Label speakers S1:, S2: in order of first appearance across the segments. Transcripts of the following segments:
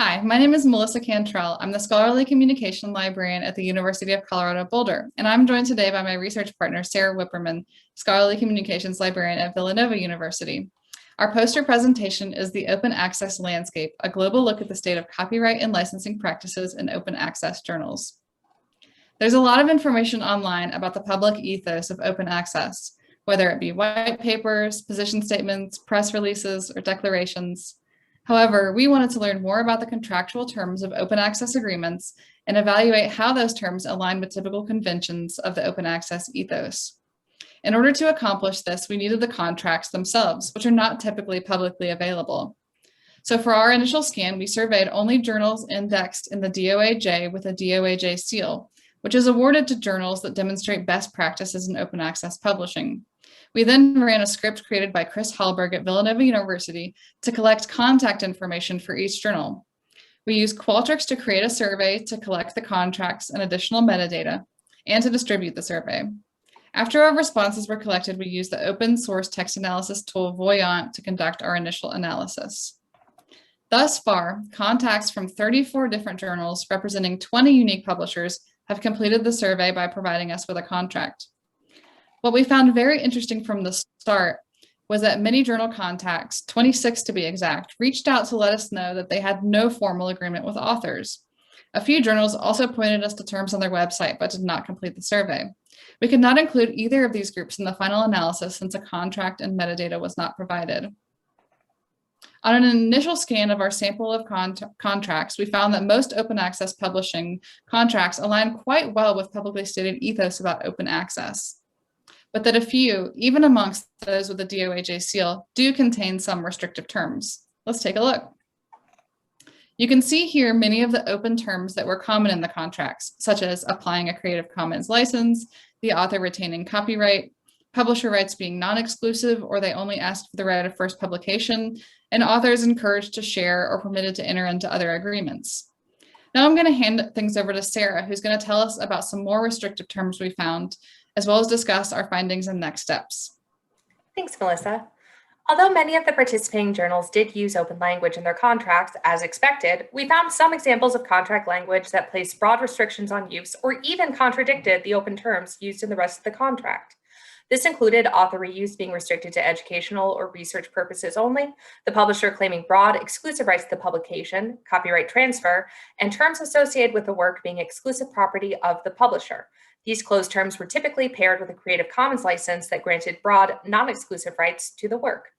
S1: Hi, my name is Melissa Cantrell. I'm the Scholarly Communication Librarian at the University of Colorado Boulder, and I'm joined today by my research partner, Sarah Wipperman, Scholarly Communications Librarian at Villanova University. Our poster presentation is The Open Access Landscape, a global look at the state of copyright and licensing practices in open access journals. There's a lot of information online about the public ethos of open access, whether it be white papers, position statements, press releases, or declarations. However, we wanted to learn more about the contractual terms of open access agreements and evaluate how those terms align with typical conventions of the open access ethos. In order to accomplish this, we needed the contracts themselves, which are not typically publicly available. So for our initial scan, we surveyed only journals indexed in the DOAJ with a DOAJ seal, which is awarded to journals that demonstrate best practices in open access publishing. We then ran a script created by Chris Hallberg at Villanova University to collect contact information for each journal. We used Qualtrics to create a survey to collect the contracts and additional metadata and to distribute the survey. After our responses were collected, we used the open source text analysis tool Voyant to conduct our initial analysis. Thus far, contacts from 34 different journals representing 20 unique publishers have completed the survey by providing us with a contract. What we found very interesting from the start was that many journal contacts, 26 to be exact, reached out to let us know that they had no formal agreement with authors. A few journals also pointed us to terms on their website but did not complete the survey. We could not include either of these groups in the final analysis since a contract and metadata was not provided. On an initial scan of our sample of contracts, we found that most open access publishing contracts align quite well with publicly stated ethos about open access, but that a few, even amongst those with the DOAJ seal, do contain some restrictive terms. Let's take a look. You can see here many of the open terms that were common in the contracts, such as applying a Creative Commons license, the author retaining copyright, publisher rights being non-exclusive or they only ask for the right of first publication, and authors encouraged to share or permitted to enter into other agreements. Now I'm going to hand things over to Sarah, who's going to tell us about some more restrictive terms we found, as well as discuss our findings and next steps.
S2: Thanks, Melissa. Although many of the participating journals did use open language in their contracts, as expected, we found some examples of contract language that placed broad restrictions on use or even contradicted the open terms used in the rest of the contract. This included author reuse being restricted to educational or research purposes only, the publisher claiming broad exclusive rights to the publication, copyright transfer, and terms associated with the work being exclusive property of the publisher. These closed terms were typically paired with a Creative Commons license that granted broad, non-exclusive rights to the work.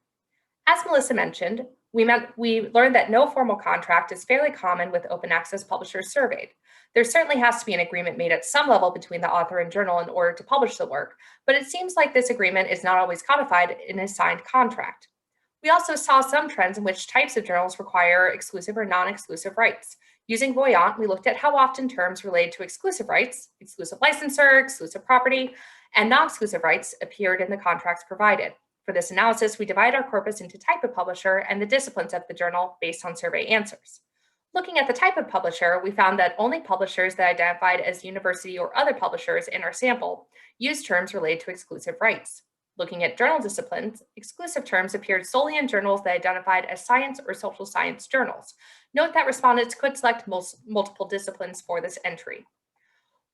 S2: As Melissa mentioned, we learned that no formal contract is fairly common with open access publishers surveyed. There certainly has to be an agreement made at some level between the author and journal in order to publish the work, but it seems like this agreement is not always codified in a signed contract. We also saw some trends in which types of journals require exclusive or non-exclusive rights. Using Voyant, we looked at how often terms related to exclusive rights, exclusive licensor, exclusive property, and non-exclusive rights appeared in the contracts provided. For this analysis, we divide our corpus into type of publisher and the disciplines of the journal based on survey answers. Looking at the type of publisher, we found that only publishers that identified as university or other publishers in our sample used terms related to exclusive rights. Looking at journal disciplines, exclusive terms appeared solely in journals that identified as science or social science journals. Note that respondents could select multiple disciplines for this entry.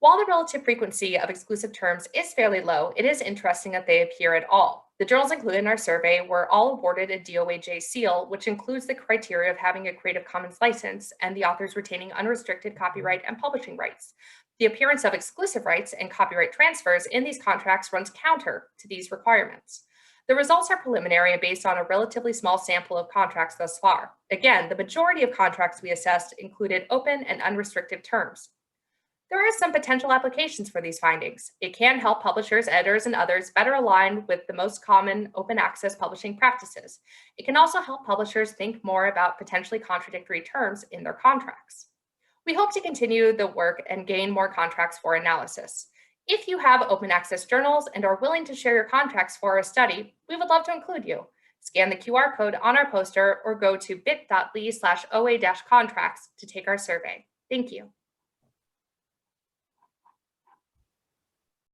S2: While the relative frequency of exclusive terms is fairly low, it is interesting that they appear at all. The journals included in our survey were all awarded a DOAJ seal, which includes the criteria of having a Creative Commons license and the authors retaining unrestricted copyright and publishing rights. The appearance of exclusive rights and copyright transfers in these contracts runs counter to these requirements. The results are preliminary and based on a relatively small sample of contracts thus far. Again, the majority of contracts we assessed included open and unrestricted terms. There are some potential applications for these findings. It can help publishers, editors, and others better align with the most common open access publishing practices. It can also help publishers think more about potentially contradictory terms in their contracts. We hope to continue the work and gain more contracts for analysis. If you have open access journals and are willing to share your contracts for a study, we would love to include you. Scan the QR code on our poster or go to bit.ly/OA-contracts to take our survey. Thank you.